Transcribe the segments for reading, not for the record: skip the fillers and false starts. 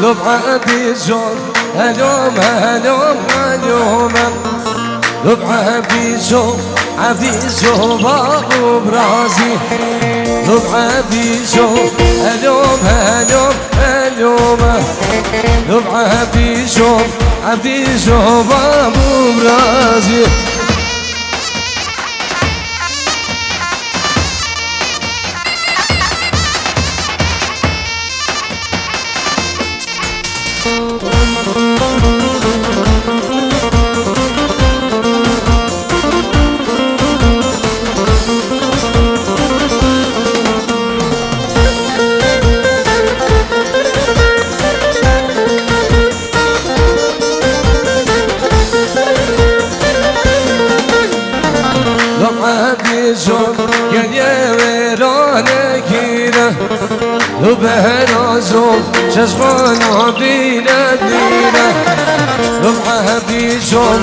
لبعة بيزون هلوم هلوم هلوم لبعة بيزون عبيزو بابو برازي لبعة بيزون هلوم هلوم هلوم لبعة بيزون عبيزو بابو برازي وبهنازم شزغانا بينا بينا لبعة بيزوم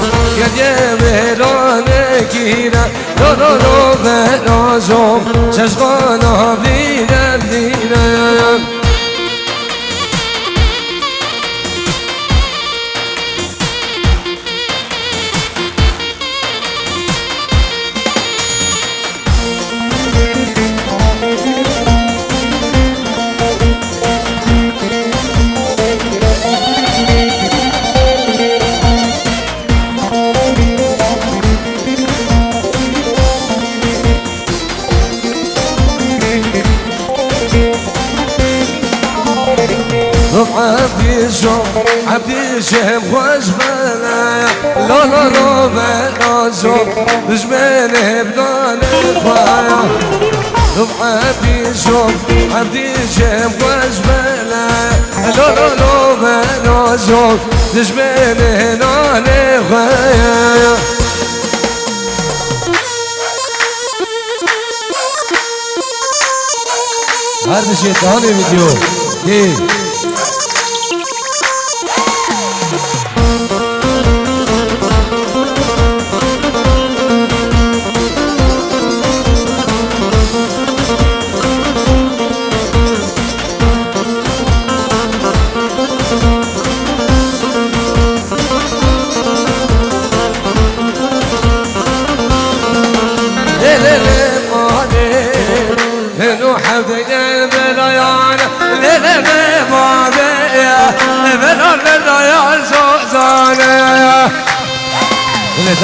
يا ميرانا كينا لا لا لا بهنازم شزغانا بينا بينا عبيشم خوش بنايا لا لا لا بنازم بجمين بنان خوايا عبيشم خوش بنايا لا لا لا بنازم بجمين بنان خوايا هذا شيء ثاني فيديو ايه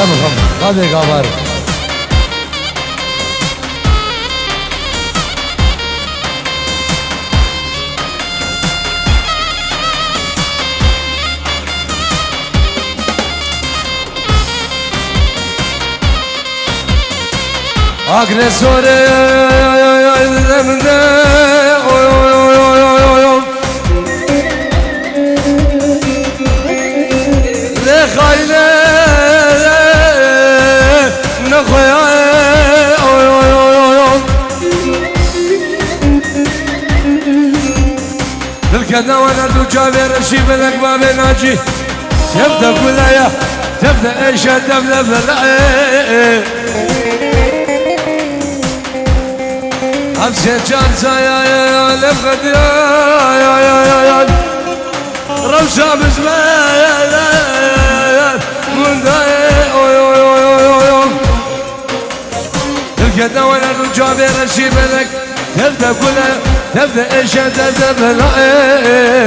تمام هذا قمر agresor الكذا وانا تجابر الشيب الاكبر ناجي تبدا كلها تبدا ايش تبدا بلا امسك جانسا يا لفت يا روشة بزمان من الكذا وانا تجابر الشيب الاكبر تبدا كلها تبدا ايش تبدا بلا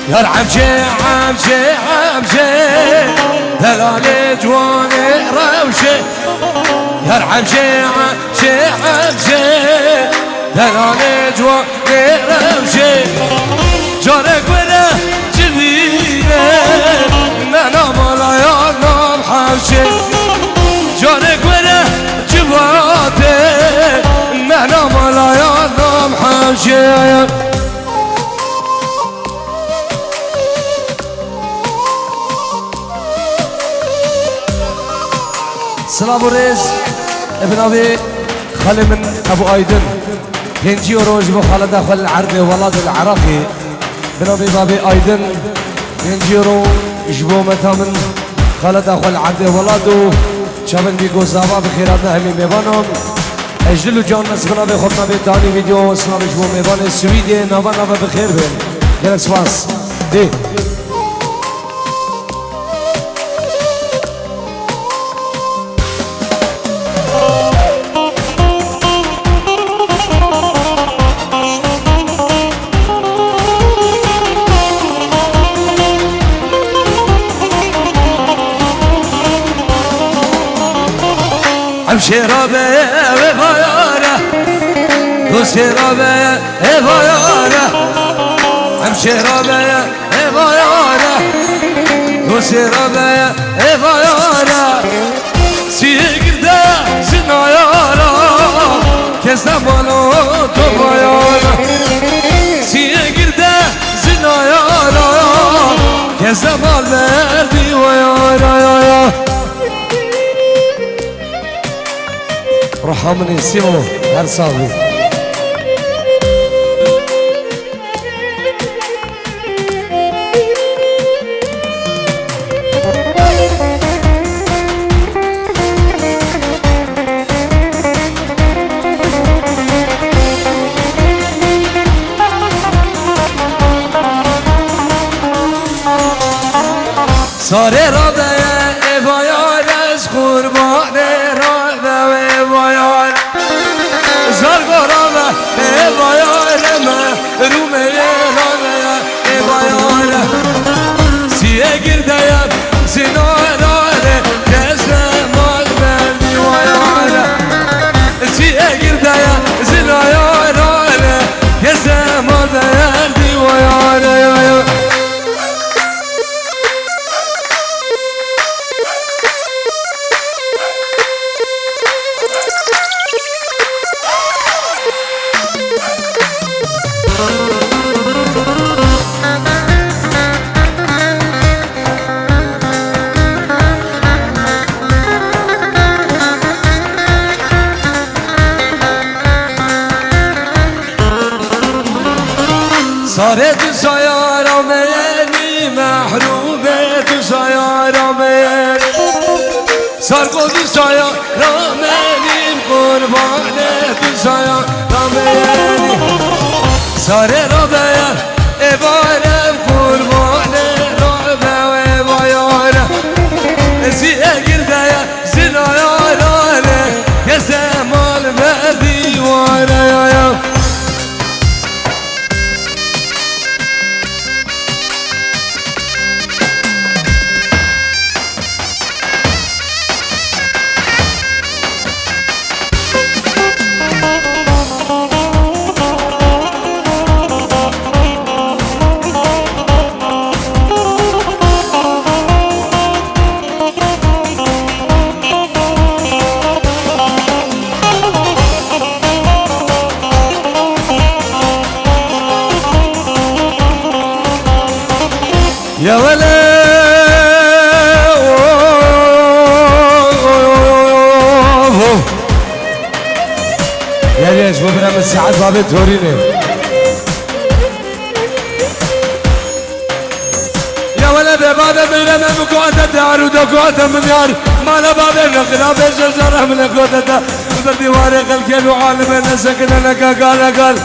يا عمشي دلالي جواني روشي يا عمشي دلالي جواني روشي جارك ولا جبينه انا مالا يا نام حوشي جارك ولا جباتي انا مالا يا نام حوشي سلام وريز ابن ابي خالي من ابو ايدن هنجي وروج بو خالد اخو العربي ولاد العراقي ابن ابي بابي ايدن هنجي رو جبو متى من خالد اخو العربي ولادو شابن بيقو زابا بخيراتنا همي ميبانهم اجلو جان نسخنا به خودنا به تانی ویدیو و سنابش بو میوان سویده نوا بخیر بین گرک سپاس دی شرابه وفایاره تو شرابه وفایاره هم شرابه وفایاره تو شرابه وفایاره سیه گرده زنایاره که زمانو تو بایاره سیه گرده زنایاره که زمان مردی ویاره رحمني سيمو هر صاحبي ساري ربي بايار از قربان ساره تو سایارا منی محرومه تو سایارا من سرگو تو سایارا منی قربانه تو سایارا منی ساره را بیار ایوارم قربانه را بیار ایوارم زیه گرده زنایارانه یه زمان مردی واره يا ولا يا ليش برنامج ساعات بابي توريني يا ولا بابا بيرنا مقعدة دار ودقعدة من يار ما لا بابا نقرا بشجرة من قعدة وذر ديواري قلقين وعالم الناس سكن لك قال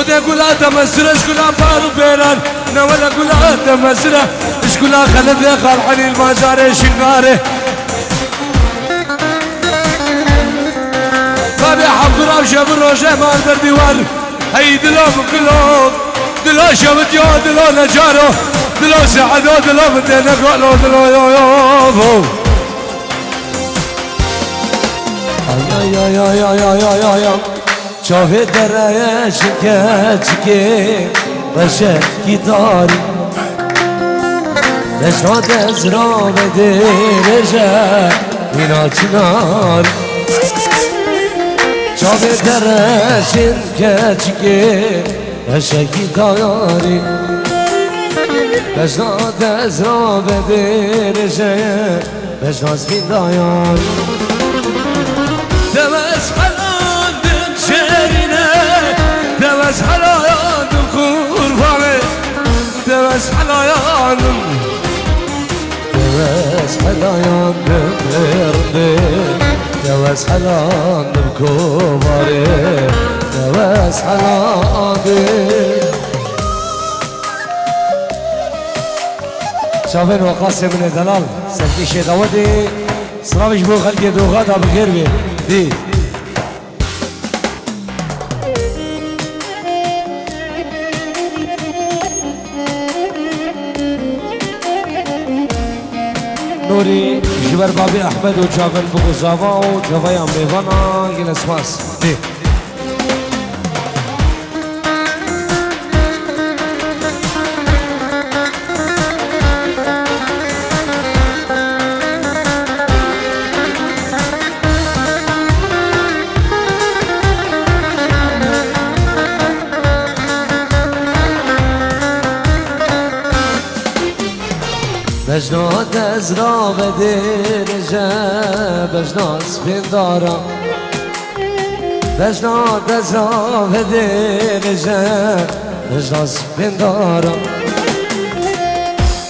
خدا قولات مسرة شكولا بارو بيران نولا قولات مسرة شكولا خلد يخال حني المجاري شنقاري بابي حب قراب شاب الروشة ماردر ديوار هاي دلو بكلو دلو شابتيو دلو نجارو دلو سعدو دلو بدينا قولو دلو يو يا شافي درايا شكاتشكي رشاكي داري نشرات ازرا بدرجة هنا چنار شافي درايا شكاتشكي رشاكي داري نشرات ازرا بدرجة نشرات في دايان دمس حلال شيرينه دمس حلال قربانه دمس حلال دمس حلال حلايان بردي نواس حلان بكوباري نواس حلان شافين وقاسم من الدلال سلكي شيطاودي صرابش بو خلقي دوغادا بغير بي دي نوري جبر بابي احمد وجافن بوزافا وجافايا ميفانا ينسماس دي بجناد از را به درجه بجناد سپیندارم بجناد از را به درجه بجناد سپیندارم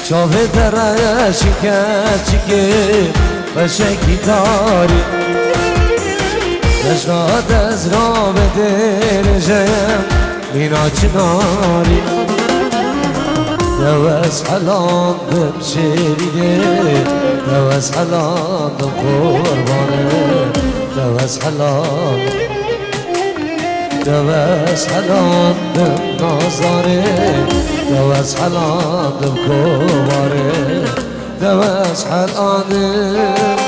چاوه دره شکر چکه و شکی داری بجناد از را به درجه مینا چناری نواس حلان بمشيري نواس حلان بقرباني نواس حلان نواس حلان بنظري نواس حلان بكبري نواس حلان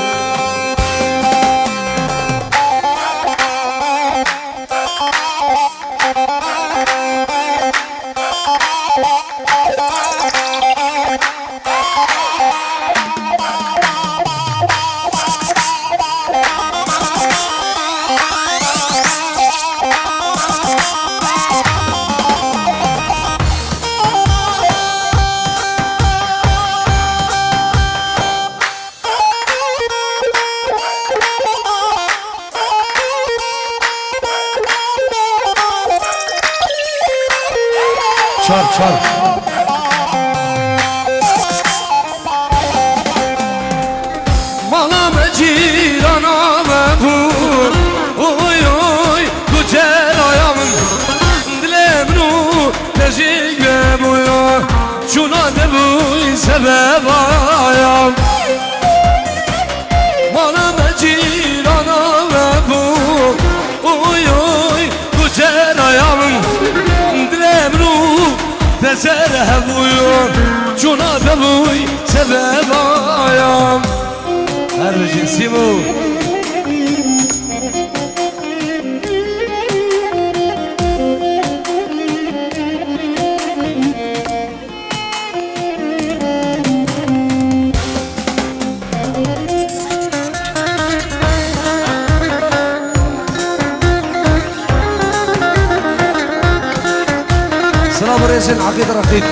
çar Mala me cirana me bur Oy oy kucer ayamın Dilemnu tezigve buya Şuna de buy sebep ayam Mala me cirana me bur Oy oy kucer ayamın Dilemnu تسره بويون شونا دبوي سبب ايام هر جنسي مو سلام رئيسين عقيد رقيق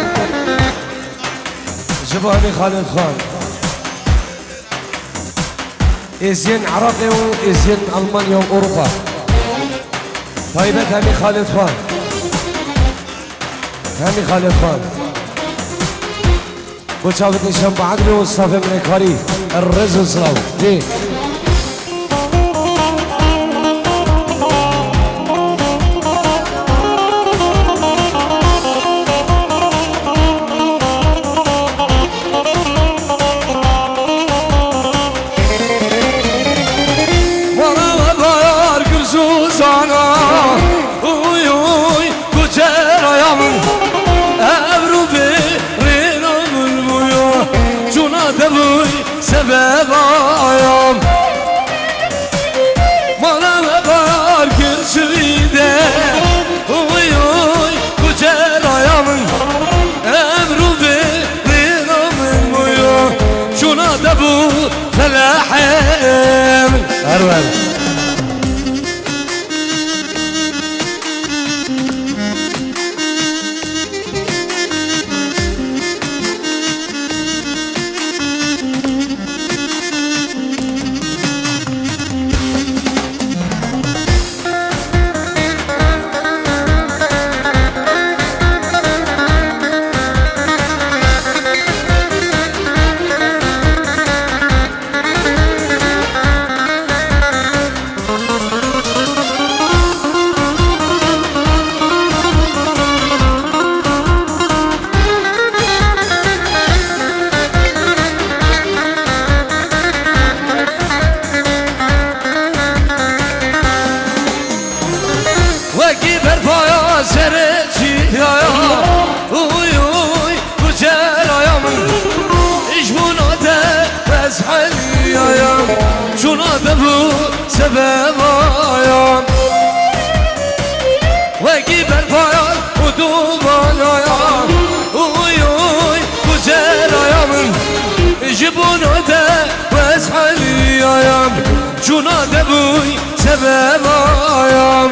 جبهني خالد خان إزين عراقي وإزين ألمانيا وأوروبا طيبة هاني خالد خان هاني خالد خان وشافت نشام بعقلي والصافي من الكاري الرزق سلام دي sebep ayam Bana bakar kürsüde Oy oy kucel ayamın Emru verin amın boyu Şuna da bu felahim Ervel سببايام وكي بالفايام ودوبايام اوي اوي وزرايام جبونو ده واسحليايام جونا دبوي سببايام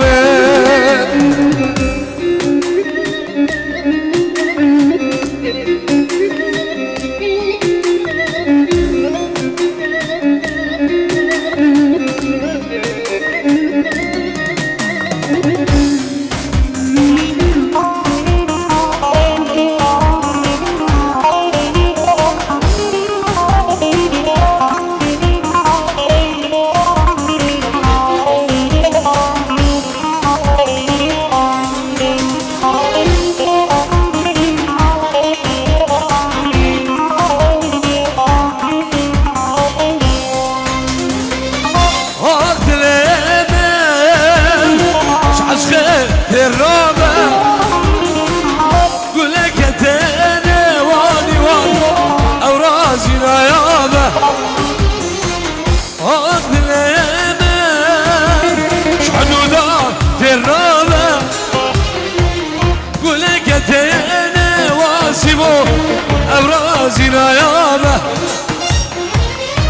أبرازنا يابا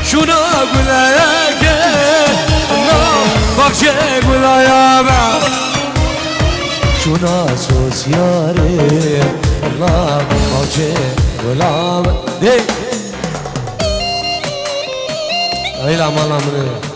شو نقول ياك بخشي قول يابا شو ناسوس ياري الله بخشي قول يابا دي هاي العمالة مني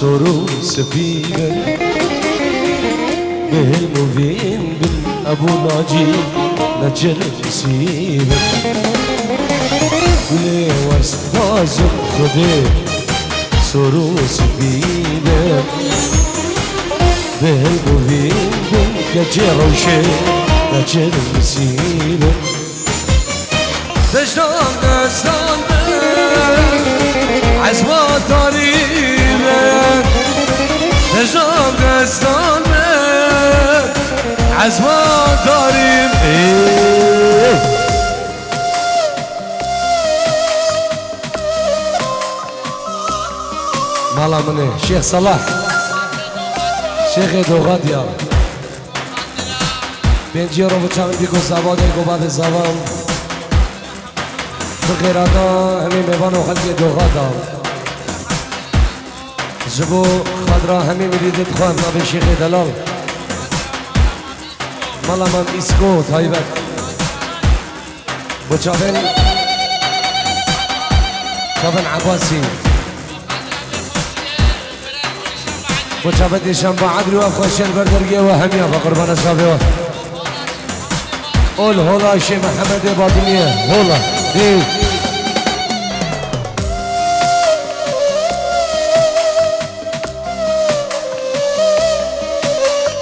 صورو سفينة بالمبين بن أبو ناجي نجر سيبة ولي واستفاز خدي صورو سفينة بالمبين بن كجر وشي نجر سيبة تجنان دستان عزمات طريقك نجام دستانك عزمات طريقك مالا مني شيخ صلاح شيخ دوغاديا بينجي رو بچان بيكو زباده کو بعد زبان بخيراتا همي ميوان و خلق دوغادا جبو خضرا همي مريدت خواه نابي شيخ دلال مالا من اسكو تايبت بچابن چابن عباسي بچابت شنبا عدري وافخوشن بردرگي وهميا بقربان صافي قول هولا شي محمد باطنية هولا دي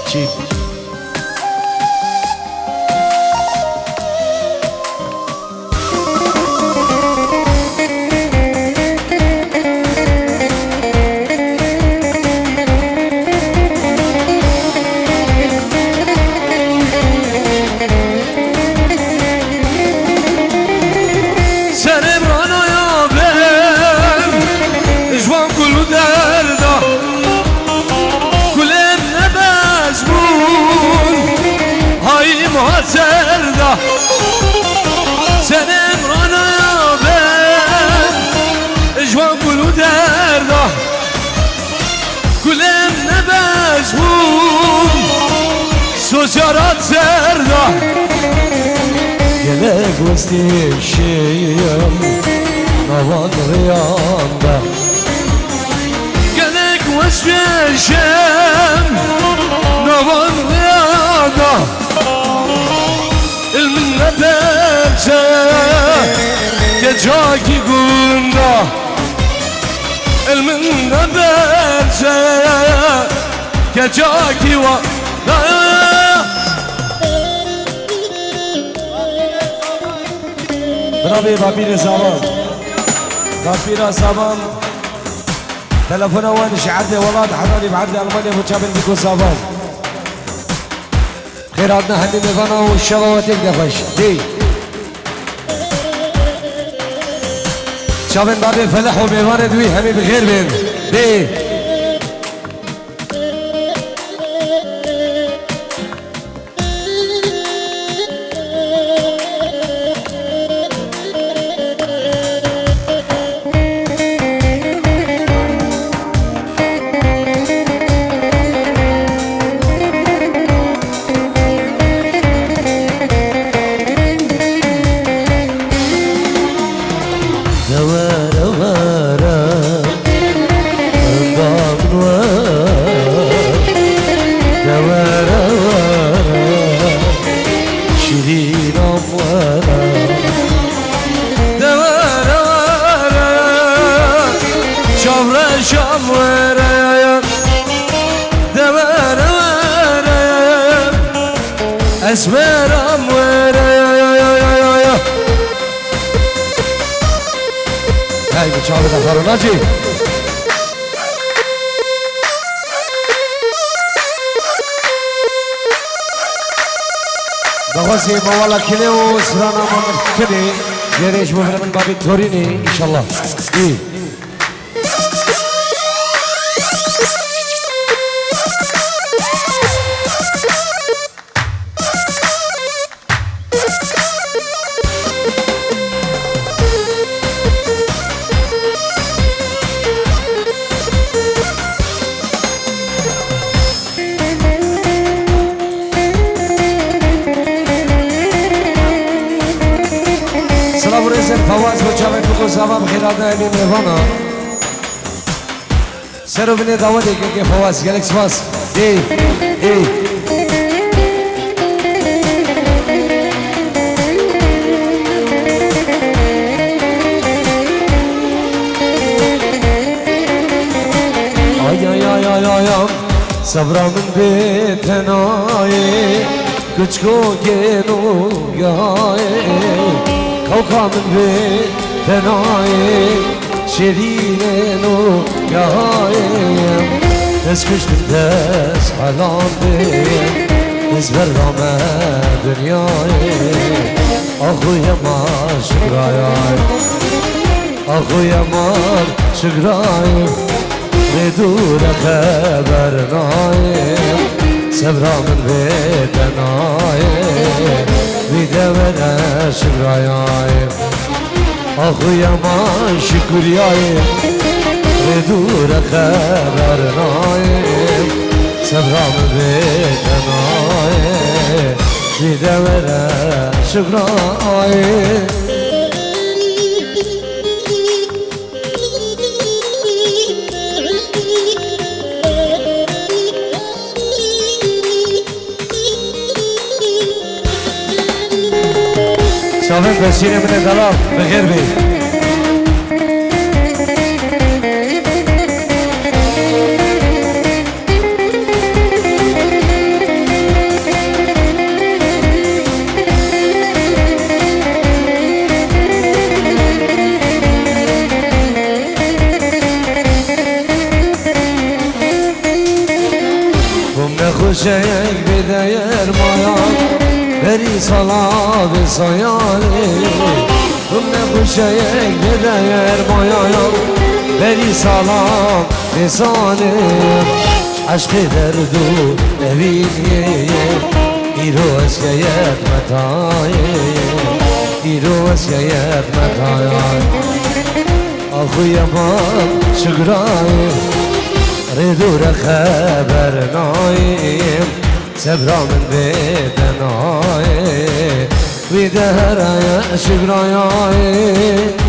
cheap. سرده سنم رانا يابن اجوان قلو درده كلم نبزبون سوسيارات سرده gelek vestişim navan riyanda gelek vestişim navan riyanda ilminle derse gecaki günde ilminle derse كجاكي و برافي بابير زمان بابير زمان تلفون وين شعرني ولاد حضرني بعدني ألمانيا متشابه بيكو زمان خيراتنا هني ميفانا والشباباتك دفش دي شابن بابي فلح وميفان دوي همي بغير بين دي اسمرم ورايا هاي بتشاور دفارو ناجي بغوزي مولا كيلو سرانا من كني جريش مفرم من بابي توريني ان شاء الله ايه فواز بچاوه تو زمان خیراده امی میوانا سرو بینه داوده که فواز گلکس باز ای ای آی آی آی آی آی صبرامın betenayı küçko genu yayı Kavkamın betenayı şerine nu yayım Tez kıştım tez halandım Tez verrame dünyayı Ahuyamar şıkrayay Ahuyamar şıkrayı Redure haber nayım Sevramın betenayı Videvene şıkrayayım Ahuyamar şıkrayayım Redure haber nayım Sevramın betenayı Videvene şıkrayayım شامل بسیره من دلاب بخیر بی بوم خوشه بدایر مایان بری سالا به سایانه بوم خوشه بدایر مایان بری سالا به سانه عشق دردو نبینیه ایرو اسکیت متایه ایرو اسکیت متایه آخوی من شکرایه ردور خبر نایم سبرا من بدنایم ویده هرای شکرایه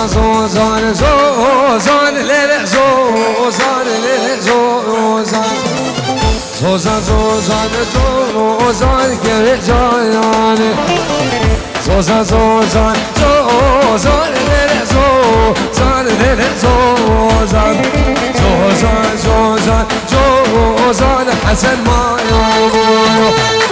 زوزان زوزان زوزان لیل زوزان لیل زوزان زوزان زوزان زوزان که جایانه زوزان زوزان زوزان لیل زوزان لیل زوزان زوزان زوزان زوزان حسن ما یامو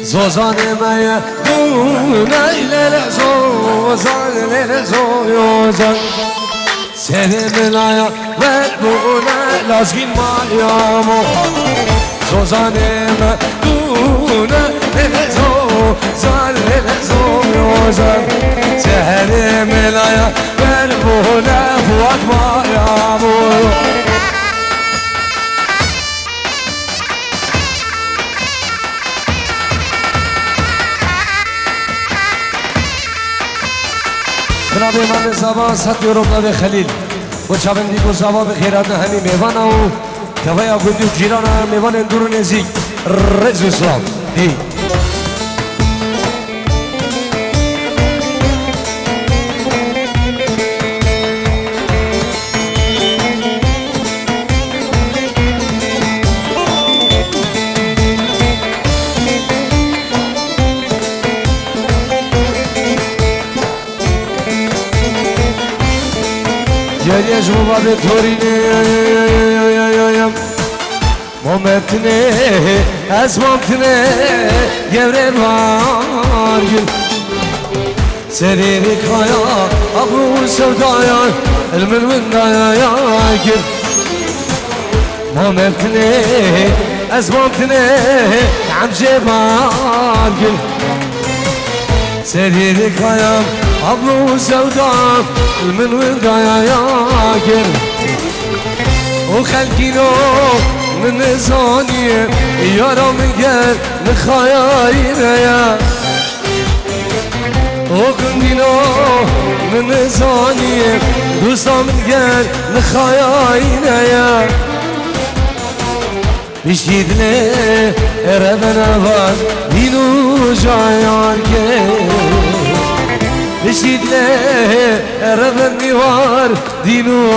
زوزان مايا دونا إلى زوزان إلى زوزان سلم لايا والبونا لازقين مايا مو زوزان ما دونا إلى زوزان إلى زوزان سلم لايا والبونا فوق مايا مو جناب امام زبان ست یورم به خلیل و چابندی کو زبان به خیرات همی میوان او کویا گندی جیران میوان اندور نزیک رز اسلام دی جریش مباد تورینه مومتنه از مومتنه گوره بارگل سریر کایا ابرو سودایا المن دایا گل مومتنه از مومتنه عمجه بارگل سریر کایا ابرو سودایا من ودايا ياكر وخلقينو من زانية يارا من قل نخايا يا وخلقينو من زانية دوستا من قل نخايا يا بشيد لي ربنا بار دينو جايان بشید له رغم میوار دینو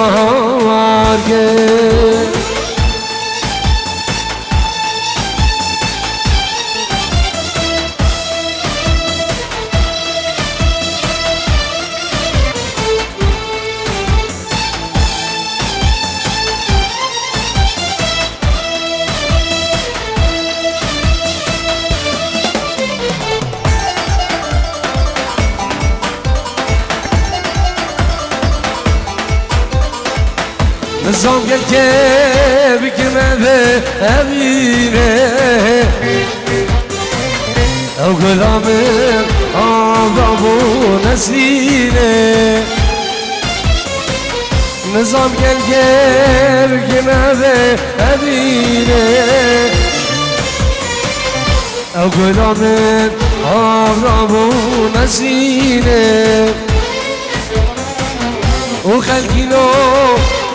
آرگه نظام قل كيف كمذا أمينه أو غلامر أبو نسينه نظام قل كيف كمذا أمينه أو غلامر أبو نسينه وخلقينو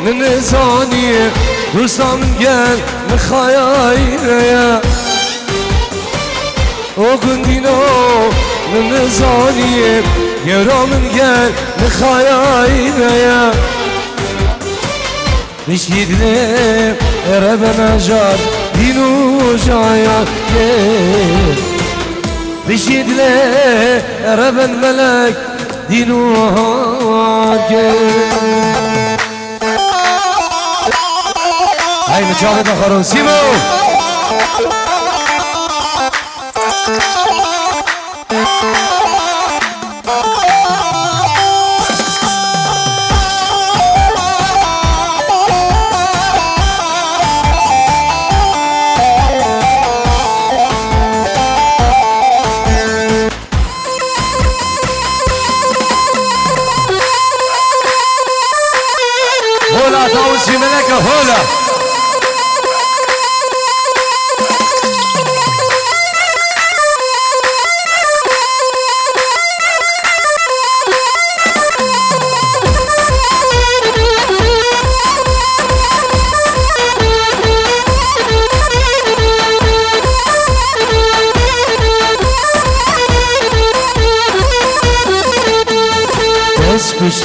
من زانية دوستان قل مخايا يا وكندينو من زانية يرا من قل مخايا يا بشيد لي ربنا جار دينو جايا بشيد لي ربنا ملك دينو هاي مجاهد اخرون سيمو هولا طاوسي ملكة هولا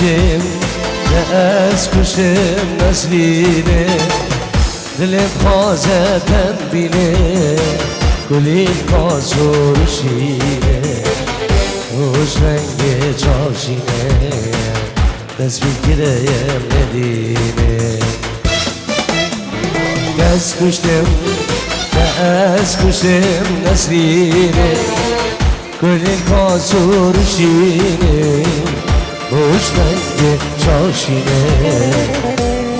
کشم دست کشم نسلینه دلم خوازه تنبینه گلی کازور شیره روش رنگ چاشینه دست بگیرم ندینه دست کشتم نسرینه گلی کازور شیره روش رنگ چاشینه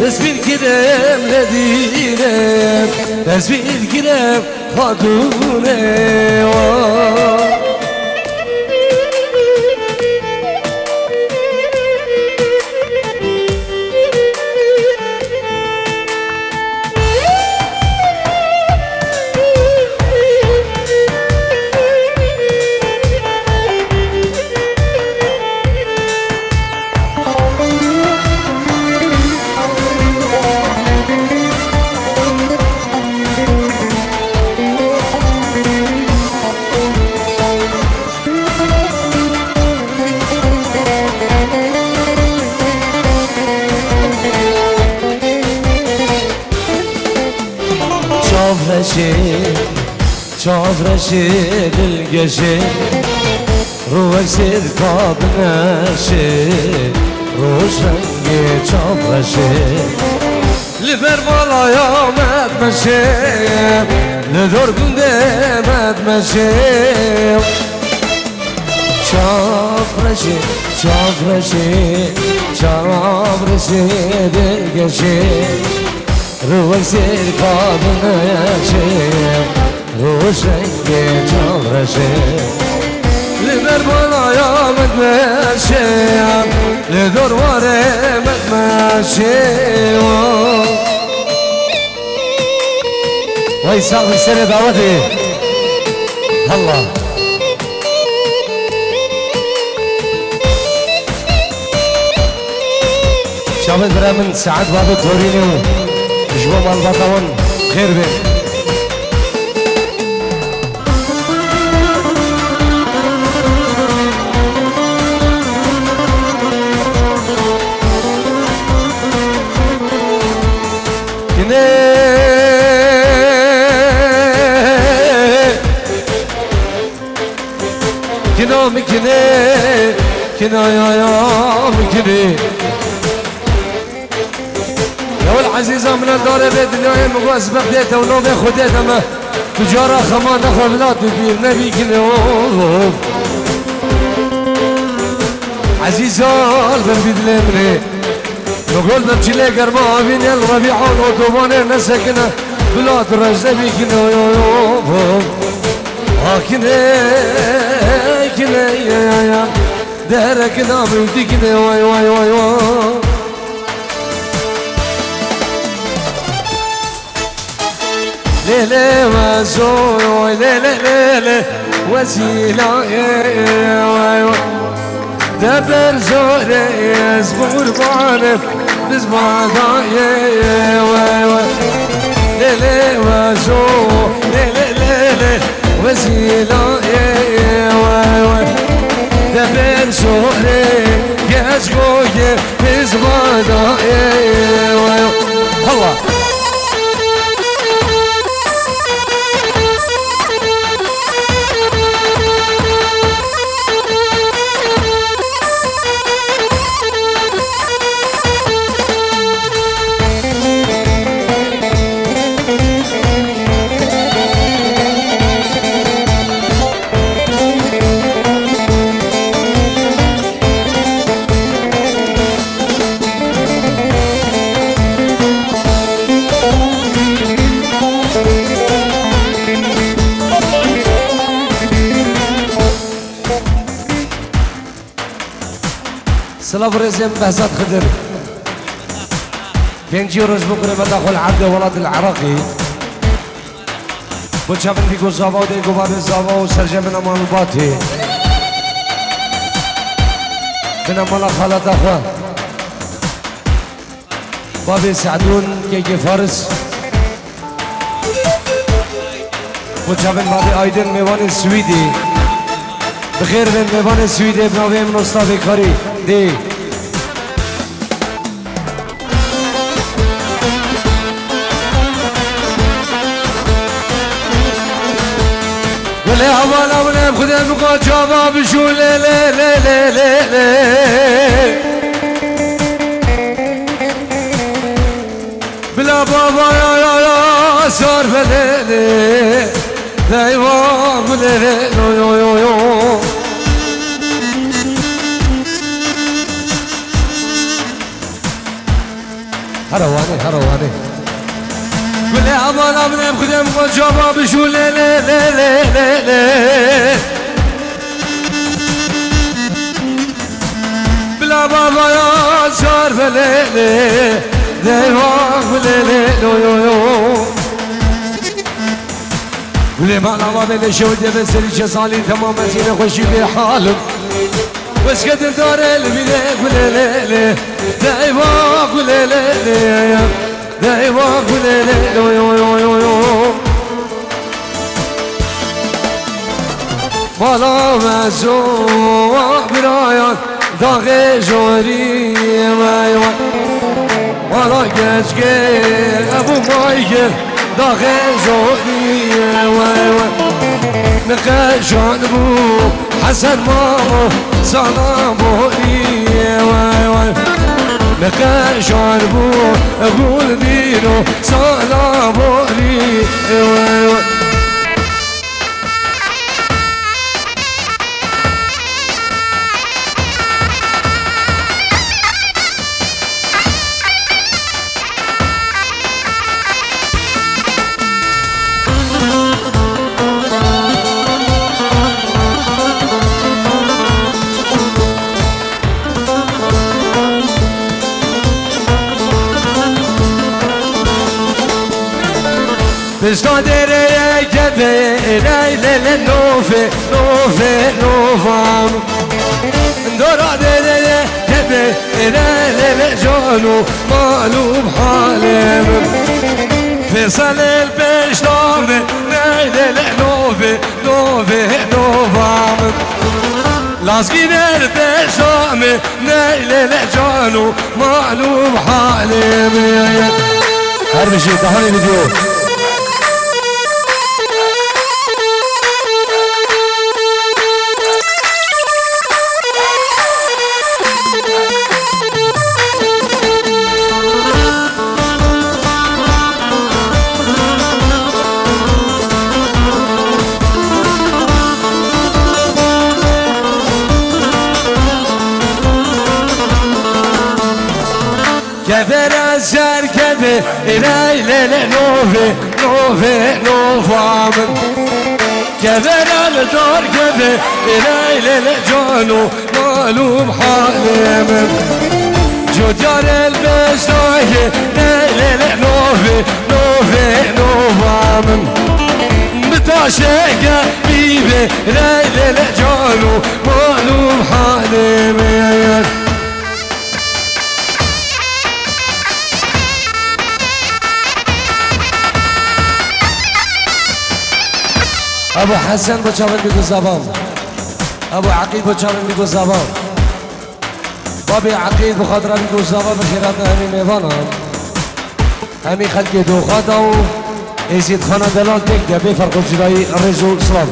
دست بگیرم ندینه دست بگیرم خاتونه چاورشی دلگشی روی سرکاب نشی روشنگی چاورشی لبر بالای آمد مشی لدور گنده مد مشی چاورشی دلگشی روی سرکاب نشی روشنگی چاورشی لبر بالای آمد مشی لدور واره مد مشی وای ساق سر دعوتی الله شامل برای من سعد بابو تورینو جوا مال بطوان خیر بین كنا مكني كنا يا مكني يا العزيزة من الدار بدنيا مقاس بخديتها ونوبي خديتها ما تجارة خمان نخل لا تدير نبي كنا عزيزة البن بدلمني نقول بمشي قرما بين الربيع والأوتوبان نسكنا بلاد الرجل كنا كنا يا دارك نام وديكنا واي واي واي واي ليلة وزوي ليلة وسيلة واي واي دبر زوري زبور بانف بزبادا واي واي ليلة وزوي ليلة وسيلة واي واي دبر زوري يزقوي بزبادا واي الله سلاف رزم بهزاد خضر 5 يورو بكره بدخل عبد ولد العراقي بوشافن ديكو زابا وديكو باب الزابا وسرجة من أمام الباطي من أمام خالد أخوة بابي سعدون كيكي فارس بوشافن بابي أيدن ميوان السويدي بخير من ميوان السويدي بنابي من أصطافي كاري دي بله حوالا منم خودم بگو جواب شو لی لی لی لی لی لی بلا بابا یا سار بله لی دیوان بله لی هرواني بله حوالا منم خودم بگو جواب شو لی لی لی لی لی بلا بابا یا سار بله لی دیوان بله لی ولی من آماده شودی به سری چه سالی تمام زیر خوشی به حالم بس قدر داره البیده گله لیله دیوان گله لیله دیوان گله لیله بالا مزو برایان داغ جوری میوان بالا گچگه ابو مایگل داغ جوری میوان نقشان بو حسن مامو سلام بولی وای وای نقشان بو اقول دینو سلام بولی وای وای بستادره کبه لیل نوفه نوفه نوفام دورادره کبه لیل جانو معلوم حالم فصل البشتامه لیل نوفه نوفه نوفام لازقينر بشامه لیل جانو معلوم حالم هر بشي دهاني فيديو كفر السركبة ليلة نوفي نوفي نوفامن كفر الدار كفة ليلة جانو معلوم حالمن جدار البستاي ليلة نوفي نوفي نوفامن بتاشيك بيبي ليلة جانو معلوم حالمن ابو حسن بچاون بگو زبان ابو عقیل بچاون بگو زبان بابی عقیل بخاطر بگو زبان بخیرات همین میوان همین خلق دو خاطا و ایزید خانه دلان تک ده بفرق جلایی رجو سلام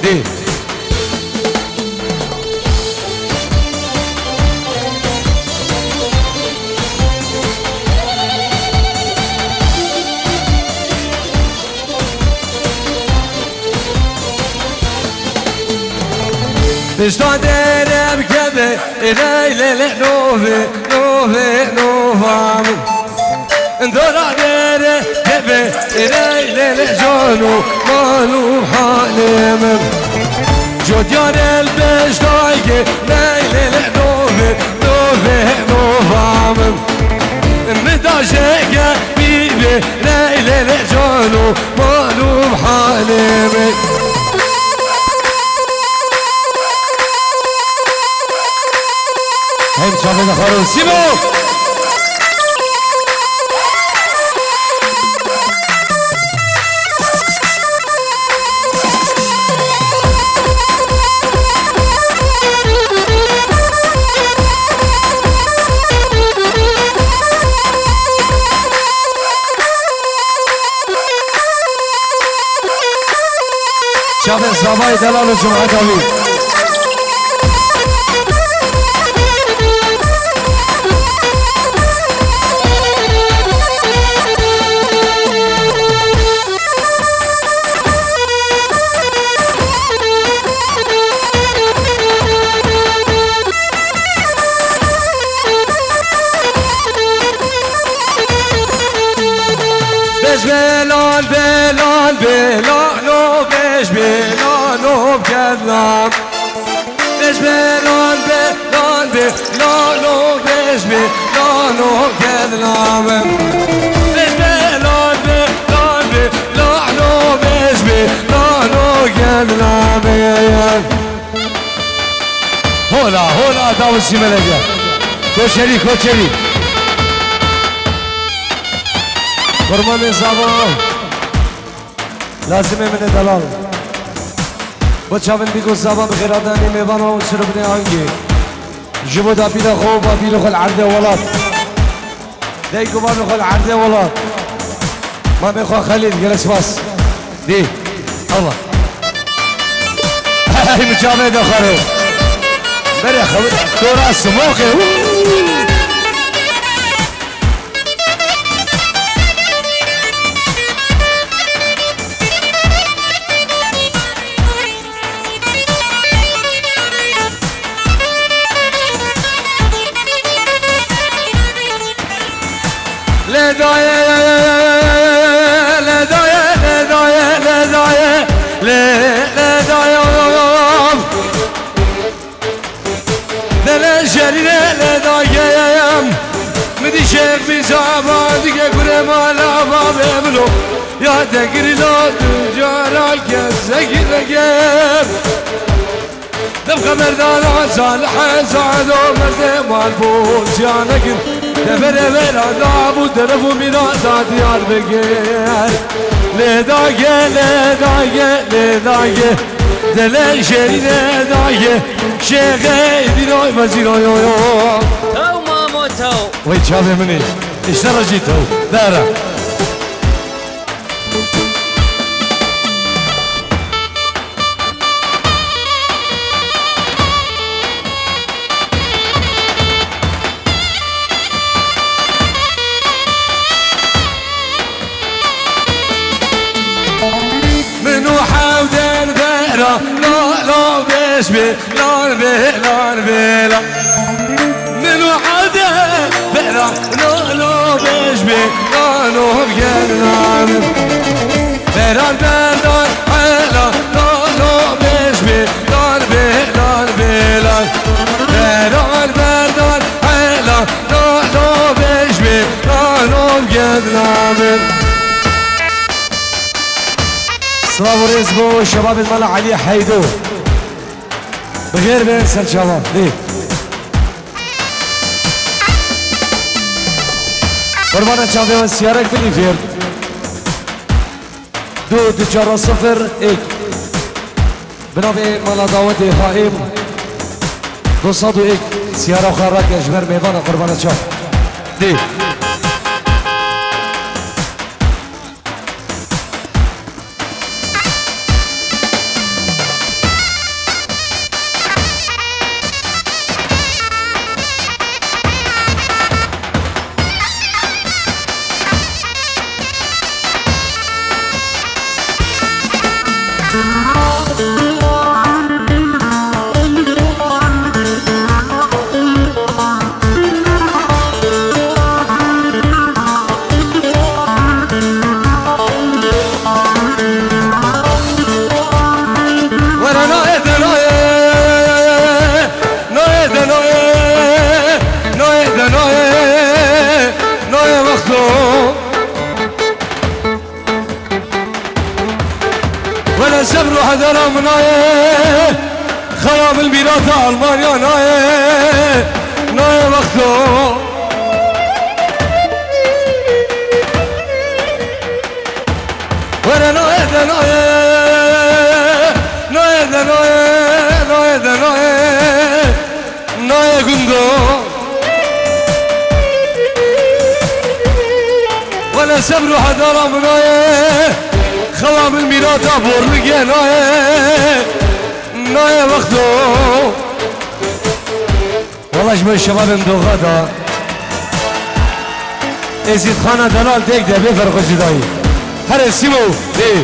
دی بستادرم كبه ليلة نوفي نوفي نوفامن دورادر كبه ليلة جانو معلوم حالمن جديان البشتاي ليلة نوفي نوفي نوفامن نداشك بيبي ليلة جانو معلوم حالمن هم شافنا خارج سيبو شاب صباي دلال الجمعة داوي بلال بلال بلالو بش بلالو بکردم بش بلال بلال بلالو بش بلالو بکردم بش بلال بلال بلالو بش بلالو کردم هولا هولا داوسی ملگه کوچری کوچری قربان زبان لازمه من دلال با چاون بیگو زبان بخیرادانی میوان و شربنی آنگی جبو دا بیل خوب و بیل خل عرده ولاد دیگو ما بخل عرده ولاد ما بخوا خلیل جلس باس دی الله هاي مجابه دخاره بره خبر دورا سموخه شيخ بزعبان دقا كل ما لا ما بيبلو يا تقري لا تجارك يا زقي رقيب نبقى مردان صالح سعد ومرزي والبوس يا نقل دفر بلا دابو درفو منا ذات يار بقير لداقي لداقي لداقي دل شيري لداقي شيخي دينوي مزينو يو يو تو وي شافي مني اشترى جيتو دارا منو حاودر بيرا لا لا بيشبي لا بيلا بيلا منو حاودر بيرا لا لا بيشبي لا لا بيلا بيرا بيرا حلا لا لا بيشبي لا بيلا بيلا بيرا بيرا حلا لا لا بيشبي لا لا بيلا صلاة ورزق بو شباب الملا علي حيدو بغير بنسى الشباب ليه قربانا شابي والسيارك بالإفير دو تجارة صفر ايك بنابي مالا دعوتي خائم دو صادو ايك سيارة خارك اجبر ميوانا قربانا شاب ليه ولا سبر حذر مناي خراب البلاد ألمانيا ناي وقته ولا ناي قندو ولا سبر حذر مناي خراب شباب الميلاد أبور لقيا نايه وقتو والله جمع الشباب مدوغادا ازيد خانه دلال ديك ده بفرق جداي هر سيمو دي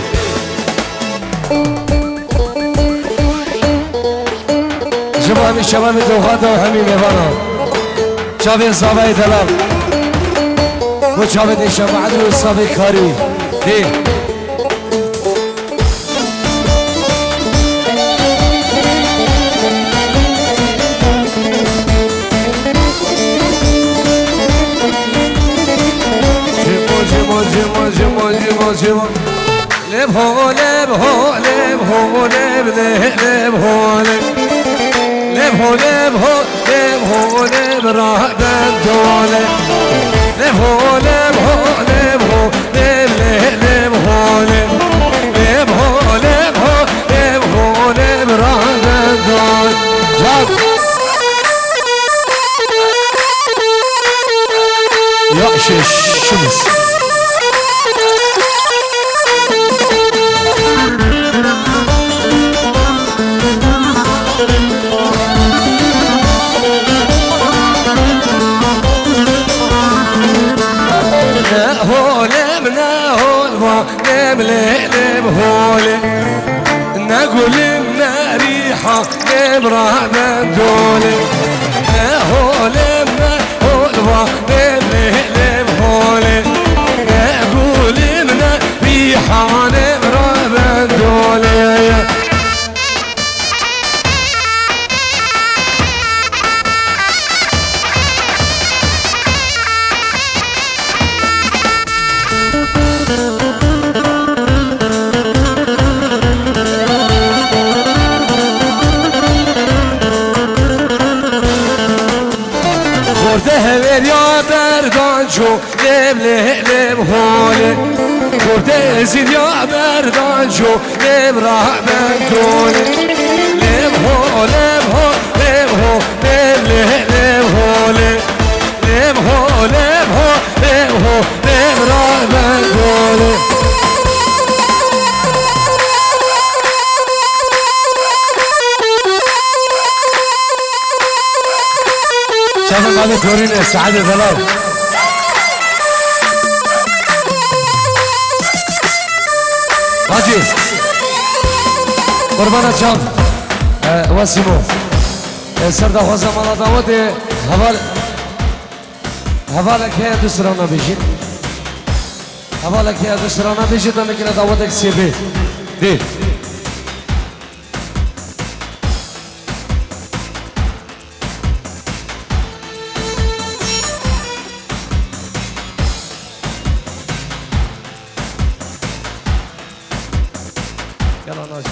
شباب الشباب مدوغادا وحميم يفانا شابين صابي دلال وشابين الشباب عدل الصابي كاري دي جوا لب هو لب هو لب هو لب لب هو لب لب هو لب هو لب هو لب راح بدول لب هو لب هو لب هو لب لب هو لب لب هو لب هو لب هو لب راح بدول جاب يا شمس لب هولي نقول إن ريحة نبرة بدولي هولي لب هولي نقول إن ريحة نبرة بدولي يا بردان شو لب لب هولي ورده زيد يا بردان شو لب راح بدولي لب هو لب هو لب هو لب لب هولي لب هو لب هو لب هو لب راح بدولي شايف هذا كورين السعادة ثلاث راجي قربانة شام واسمو سردا خوزا مالا داوتي حوالك هي دوسرانا بيجي حوالك هي دوسرانا بيجي تنكنا داوتك سيبي دي يلا ناجي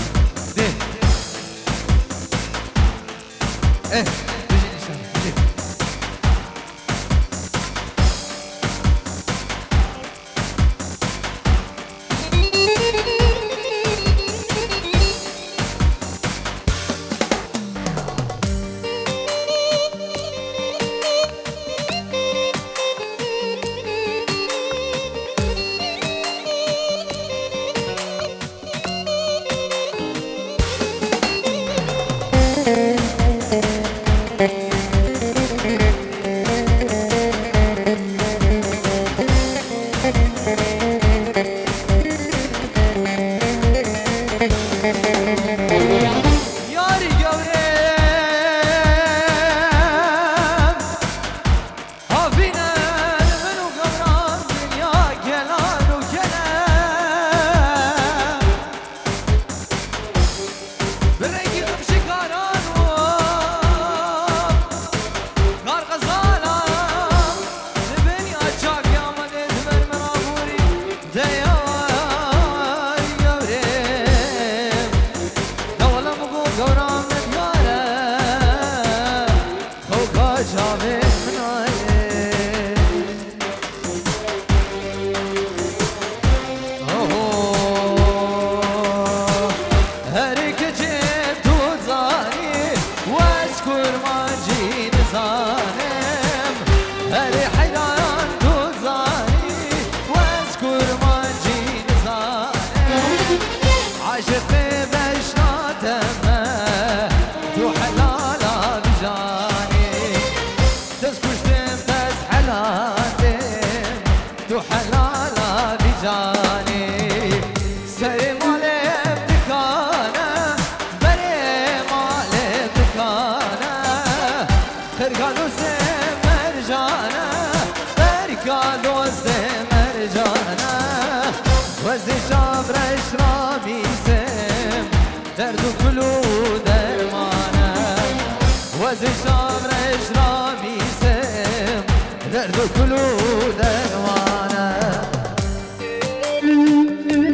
دي ايه بيجي نشان بيجي عاشق بشناتمه تو حلالا بجاني تسكشتم بس حلالتم تو حلالا بجاني سري مالي بتكانه بري مالي بتكانه خرقانو مرجانه خرقانو مرجانه وزي شابر اشرامي سم درد كلو درمانه وزي شابر اشرامي سم درد كلو درمانه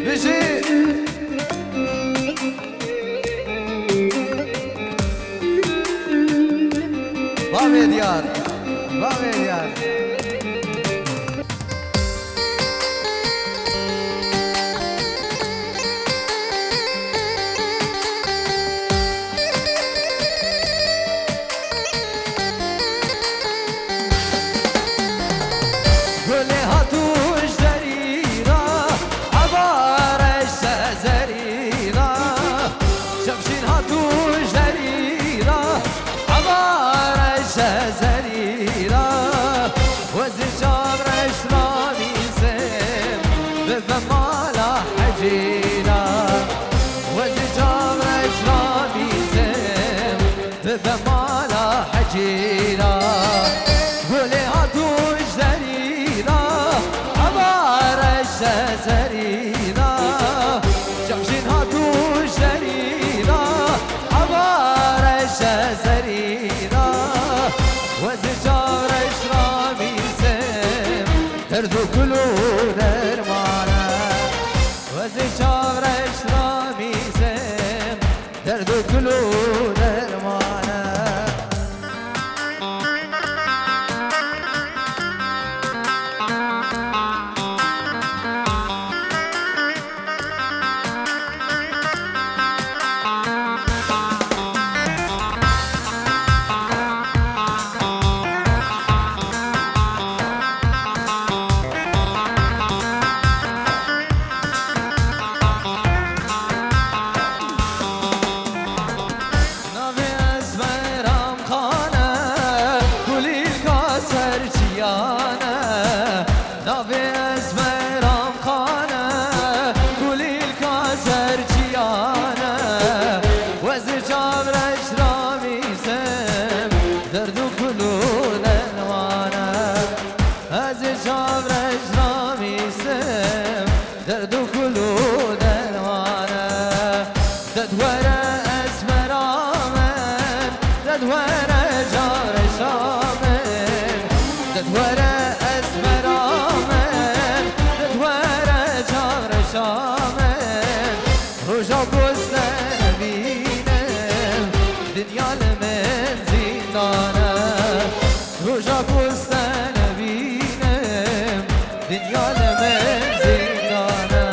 بيجي بابي ديار بابي ديار قولي هاتوش دريرة عبارش زريرة شمشين هاتوش دريرة عبارش زريرة وزن شابرش رامي سم بفمالا حجيرة وزن شابرش رامي سم بفمالا حجيرة قولي هاتوش دريرة عبارش زريرة جمشين هاتوش دريرة عبارش زريرة وزن شابرش رامي سم دردو كلو درمانه وزن شابرش رامي سم دردو كلو درمانه نافي اسمرام خانه كولي الكاسر جيانه وزر جابرش رامي سم دردو كلو نوانه وزر جابرش رامي سم دردو كلو نوانه ددوره اسمرامن ددوره جابرش رامن ددوره رجا بوزن بینم دنیا لمن زندانه رجا بوزن بینم دنیا لمن زندانه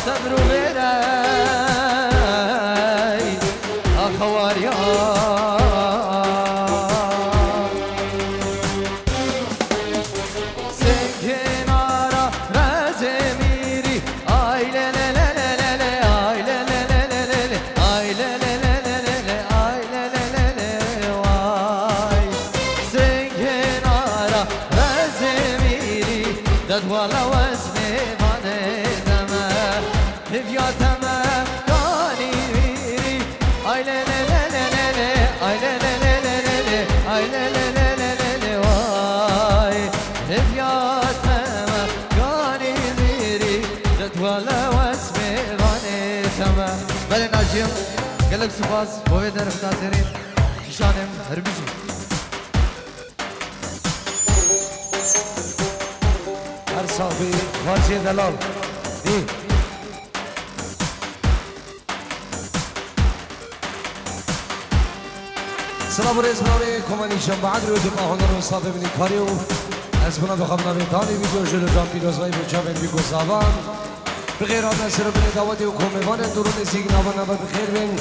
صبر وراي اخوار يا سكينارا رازميري اي لا لا لا لا لا اي لا لا لا لا اي لا لا لا لا اي لا لا لا واي سكينارا رازميري دد ولا واسمي If you're the man, God, I گلک سپاس بوی در افتادرین کشانم هر بیجی هر صافی خارجی دلال دی سلام و رئیس بنابه کمانی شنبعد روی دقا هنر و صافی بینی کاریو از بنا بخواب نبیتانی ویدیو جلو جان پیروزوی بچاوین بیگو زبان بغیر آن نصر بینی دعوتی و کمیوان درون سیگ نابا نبا بخیر بین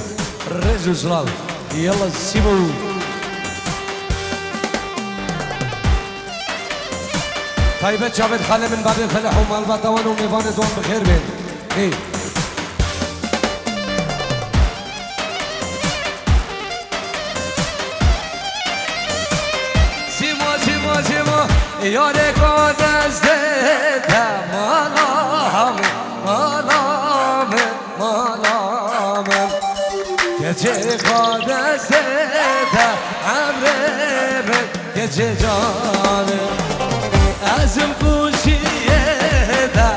رزو سلام یلا سیمو طيبة جابت خالي من بابي خلح ومال بطوان وميفان دوان بخير بين ايه سيمو ياري قد ازدتا مالام gece قد ازدتا عمري gece canım azım kuşiye da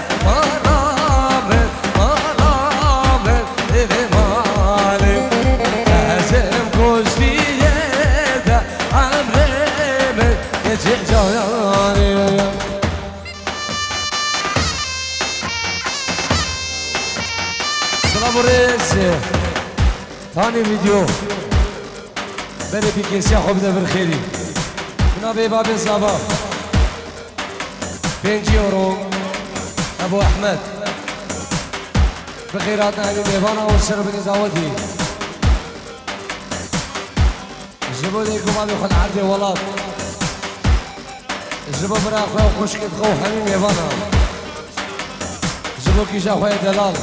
malamın evimalim azım kuşiye da amremin gece canım Selamun Reis Tani video Beni bir kesi خوب ده بالخيري جناب باب الصباح €5 ابو احمد بخيرات اهل ديوانا والشرب نزاوتي جيبوا ليكم هذا خد عرضي ولاد جيبوا برا اخويا وخشكة خو حميم ديوانا جيبوا كيشا اخويا دلال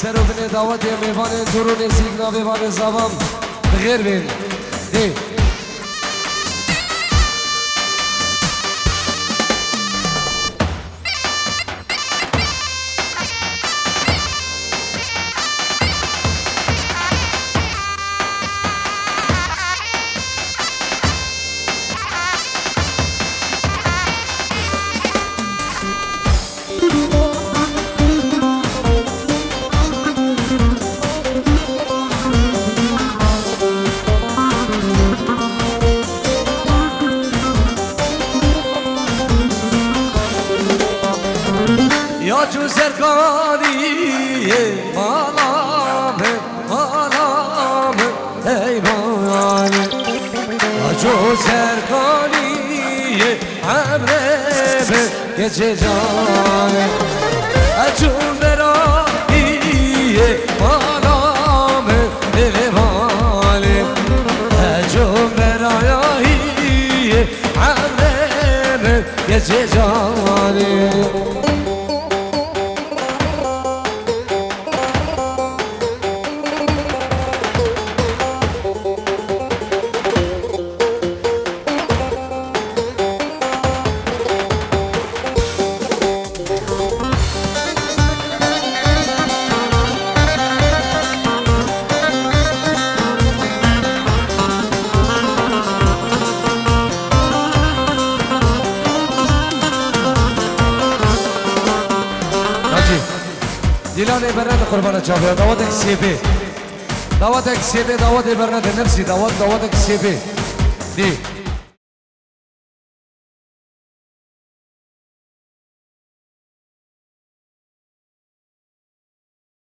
سرو بني دعوتي ميفان دروني سيقنا بباب الزبام بغير بين ايه یا چو سرکاری مالام ای بانی یا چو سرکاری عمره گچه جانه چون برایی مالام ای بانی چون برایی عمره گچه جانه دیلانه برنده قربان چاوه دعوتك سيبي دعوتك سيبي دعوتي برنده نفسي دعوتك سيبي دي